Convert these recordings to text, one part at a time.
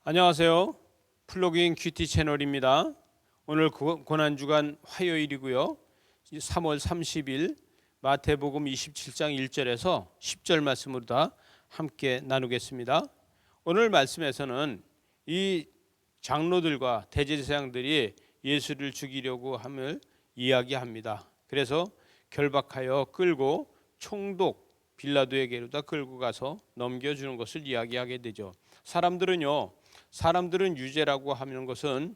안녕하세요. 플로깅 큐티 채널입니다. 오늘 고난주간 화요일이고요. 3월 30일 마태복음 27장 1절에서 10절 말씀으로 다 함께 나누겠습니다. 오늘 말씀에서는 이 장로들과 대제사장들이 예수를 죽이려고 함을 이야기합니다. 그래서 결박하여 끌고 총독 빌라도에게로 다 끌고 가서 넘겨주는 것을 이야기하게 되죠. 사람들은 유죄라고 하는 것은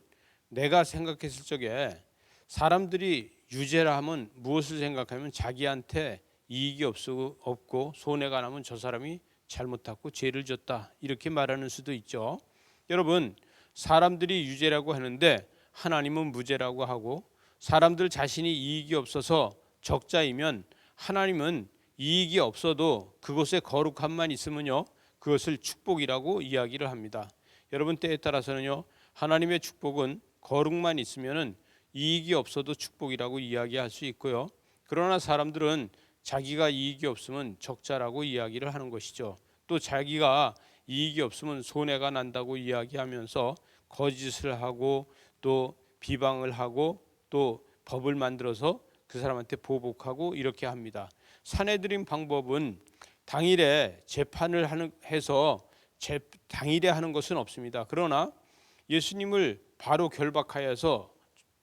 내가 생각했을 적에 사람들이 유죄라 하면 무엇을 생각하면 자기한테 이익이 없고 손해가 나면 저 사람이 잘못하고 죄를 졌다 이렇게 말하는 수도 있죠. 여러분, 사람들이 유죄라고 하는데 하나님은 무죄라고 하고, 사람들 자신이 이익이 없어서 적자이면 하나님은 이익이 없어도 그것에 거룩함만 있으면요 그것을 축복이라고 이야기를 합니다. 여러분, 때에 따라서는요 하나님의 축복은 거룩만 있으면은 이익이 없어도 축복이라고 이야기할 수 있고요. 그러나 사람들은 자기가 이익이 없으면 적자라고 이야기를 하는 것이죠. 또 자기가 이익이 없으면 손해가 난다고 이야기하면서 거짓을 하고 또 비방을 하고 또 법을 만들어서 그 사람한테 보복하고 이렇게 합니다. 사내들인 방법은 당일에 재판을 해서 당일에 하는 것은 없습니다. 그러나 예수님을 바로 결박하여서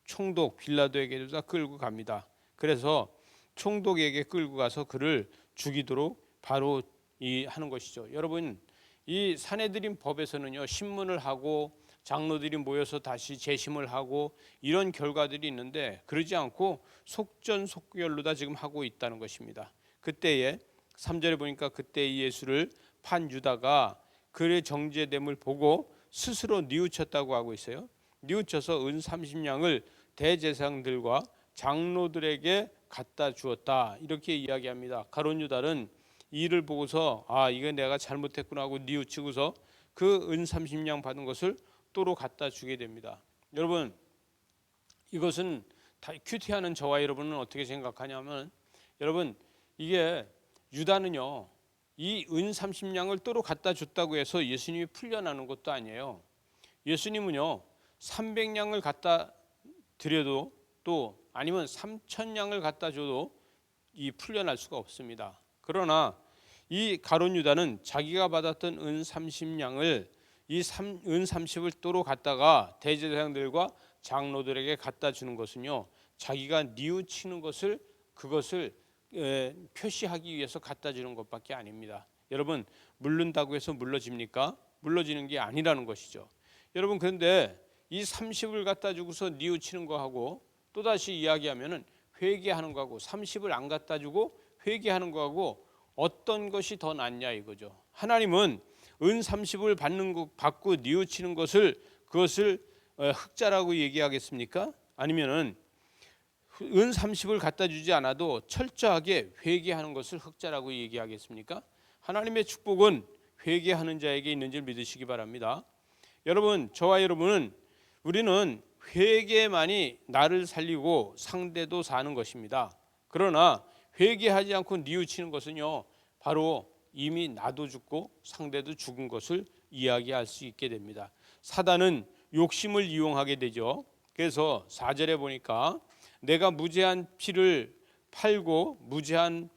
총독 빌라도에게도 다 끌고 갑니다. 그래서 총독에게 끌고 가서 그를 죽이도록 바로 하는 것이죠. 여러분, 이 사내들인 법에서는요 신문을 하고 장로들이 모여서 다시 재심을 하고 이런 결과들이 있는데, 그러지 않고 속전속결로 다 지금 하고 있다는 것입니다. 그때에 3절에 보니까 그때 예수를 판 유다가 그의 정죄됨을 보고 스스로 뉘우쳤다고 하고 있어요. 뉘우쳐서 은 30냥을 대제사장들과 장로들에게 갖다 주었다 이렇게 이야기합니다. 가룟 유다는 이를 보고서 이거 내가 잘못했구나 하고 뉘우치고서 그 은 30냥 받은 것을 또로 갖다 주게 됩니다. 여러분, 이것은 다 큐티하는 저와 여러분은 어떻게 생각하냐면, 여러분, 이게 유다는요 이 은 30냥을 또로 갖다 줬다고 해서 예수님이 풀려나는 것도 아니에요. 예수님은요 300냥을 갖다 드려도 또 아니면 3000냥을 갖다 줘도 이 풀려날 수가 없습니다. 그러나 이 가룟 유다는 자기가 받았던 은 30냥을 은 30을 또로 갖다가 대제사장들과 장로들에게 갖다 주는 것은요 자기가 뉘우치는 것을 그것을 표시하기 위해서 갖다 주는 것밖에 아닙니다. 여러분, 물른다고 해서 물러집니까? 물러지는 게 아니라는 것이죠. 여러분, 그런데 이 30을 갖다 주고서 뉘우치는 거하고 또다시 이야기하면은 회개하는 거하고 30을 안 갖다 주고 회개하는 거하고 어떤 것이 더 낫냐 이거죠. 하나님은 은 30을 받고 뉘우치는 그것을 흑자라고 얘기하겠습니까? 아니면은 은 30을 갖다 주지 않아도 철저하게 회개하는 것을 흑자라고 얘기하겠습니까? 하나님의 축복은 회개하는 자에게 있는 줄 믿으시기 바랍니다. 여러분, 저와 여러분은 우리는 회개만이 나를 살리고 상대도 사는 것입니다. 그러나 회개하지 않고 뉘우치는 것은요 바로 이미 나도 죽고 상대도 죽은 것을 이야기할 수 있게 됩니다. 사단은 욕심을 이용하게 되죠. 그래서 4절에 보니까 내가 무죄한 피를 팔고 무죄한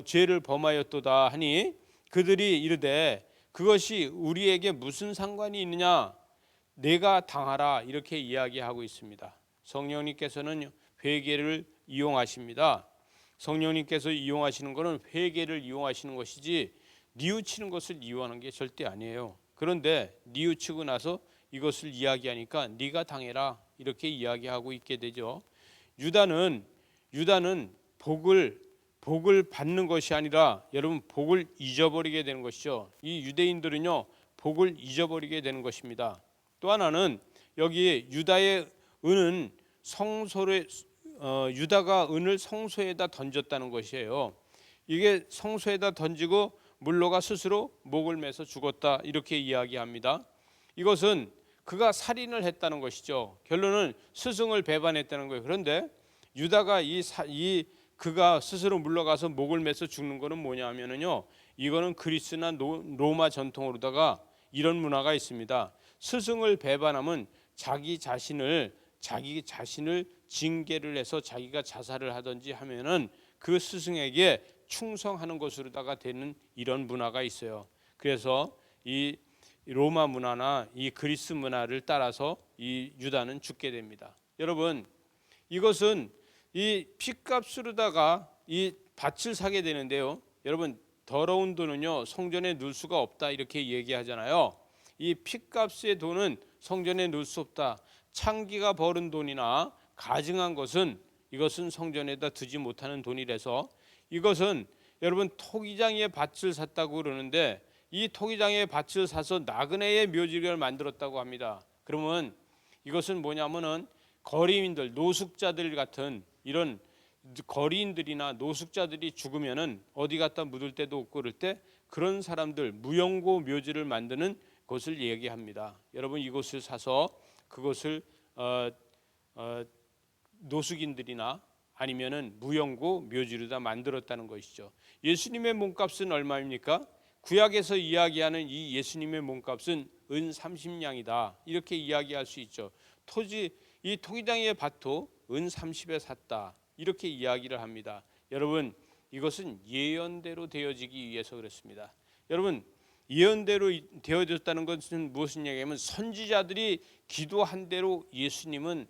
죄를 범하였도다 하니 그들이 이르되 그것이 우리에게 무슨 상관이 있느냐, 내가 당하라 이렇게 이야기하고 있습니다. 성령님께서는 회개를 이용하십니다. 성령님께서 이용하시는 것은 회개를 이용하시는 것이지 뉘우치는 것을 이용하는 게 절대 아니에요. 그런데 뉘우치고 나서 이것을 이야기하니까 네가 당해라 이렇게 이야기하고 있게 되죠. 유다는 복을 받는 것이 아니라 여러분 복을 잊어버리게 되는 것이죠. 이 유대인들은요 복을 잊어버리게 되는 것입니다. 또 하나는 여기 유다의 은은 유다가 은을 성소에다 던졌다는 것이에요. 이게 성소에다 던지고 물러가 스스로 목을 매서 죽었다 이렇게 이야기합니다. 이것은 그가 살인을 했다는 것이죠. 결론은 스승을 배반했다는 거예요. 그런데 유다가 그가 스스로 물러가서 목을 매서 죽는 것은 뭐냐면요, 이거는 그리스나 로마 전통으로다가 이런 문화가 있습니다. 스승을 배반하면 자기 자신을 징계를 해서 자기가 자살을 하든지 하면은 그 스승에게 충성하는 것으로다가 되는 이런 문화가 있어요. 그래서 이 로마 문화나 이 그리스 문화를 따라서 이 유다는 죽게 됩니다. 여러분, 이것은 이 핏값으로다가 이 밭을 사게 되는데요. 여러분, 더러운 돈은요 성전에 넣을 수가 없다 이렇게 얘기하잖아요. 이 핏값의 돈은 성전에 넣을 수 없다. 창기가 벌은 돈이나 가증한 것은 이것은 성전에다 두지 못하는 돈이라서 이것은 여러분 토기장의 밭을 샀다고 그러는데 이 토기장의 밭을 사서 나그네의 묘지를 만들었다고 합니다. 그러면 이것은 뭐냐면은 거리인들, 노숙자들 같은 이런 거리인들이나 노숙자들이 죽으면은 어디 갖다 묻을 데도 없고 그럴 때 그런 사람들 무용고 묘지를 만드는 곳을 얘기합니다. 여러분 이곳을 사서 그것을 노숙인들이나 아니면은 무용고 묘지로다 만들었다는 것이죠. 예수님의 몸값은 얼마입니까? 구약에서 이야기하는 이 예수님의 몸값은 은 30냥이다 이렇게 이야기할 수 있죠. 이 토기장의 밭도 은 30에 샀다 이렇게 이야기를 합니다. 여러분 이것은 예언대로 되어지기 위해서 그렇습니다. 여러분 예언대로 되어졌다는 것은 무엇인 얘기냐면 선지자들이 기도한 대로 예수님은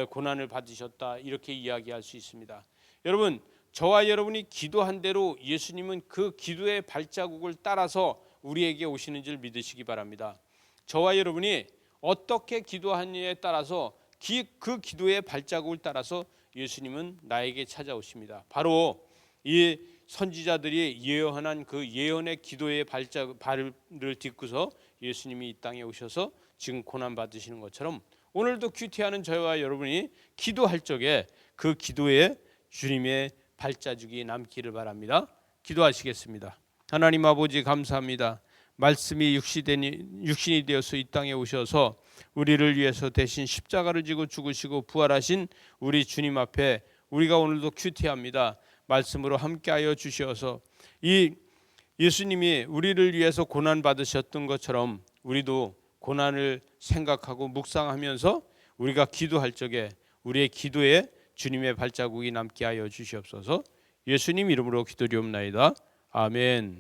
고난을 받으셨다 이렇게 이야기할 수 있습니다. 여러분 저와 여러분이 기도한 대로 예수님은 그 기도의 발자국을 따라서 우리에게 오시는 줄 믿으시기 바랍니다. 저와 여러분이 어떻게 기도하느냐에 따라서 그 기도의 발자국을 따라서 예수님은 나에게 찾아오십니다. 바로 이 선지자들이 예언한 그 예언의 기도의 발을 딛고서 예수님이 이 땅에 오셔서 지금 고난 받으시는 것처럼 오늘도 큐티하는 저와 여러분이 기도할 적에 그 기도에 주님의 발자국이 남기를 바랍니다. 기도하시겠습니다. 하나님 아버지 감사합니다. 말씀이 육신이 되어서 이 땅에 오셔서 우리를 위해서 대신 십자가를 지고 죽으시고 부활하신 우리 주님 앞에 우리가 오늘도 큐티합니다. 말씀으로 함께하여 주셔서 이 예수님이 우리를 위해서 고난 받으셨던 것처럼 우리도 고난을 생각하고 묵상하면서 우리가 기도할 적에 우리의 기도에 주님의 발자국이 남게 하여 주시옵소서. 예수님 이름으로 기도드리옵나이다. 아멘.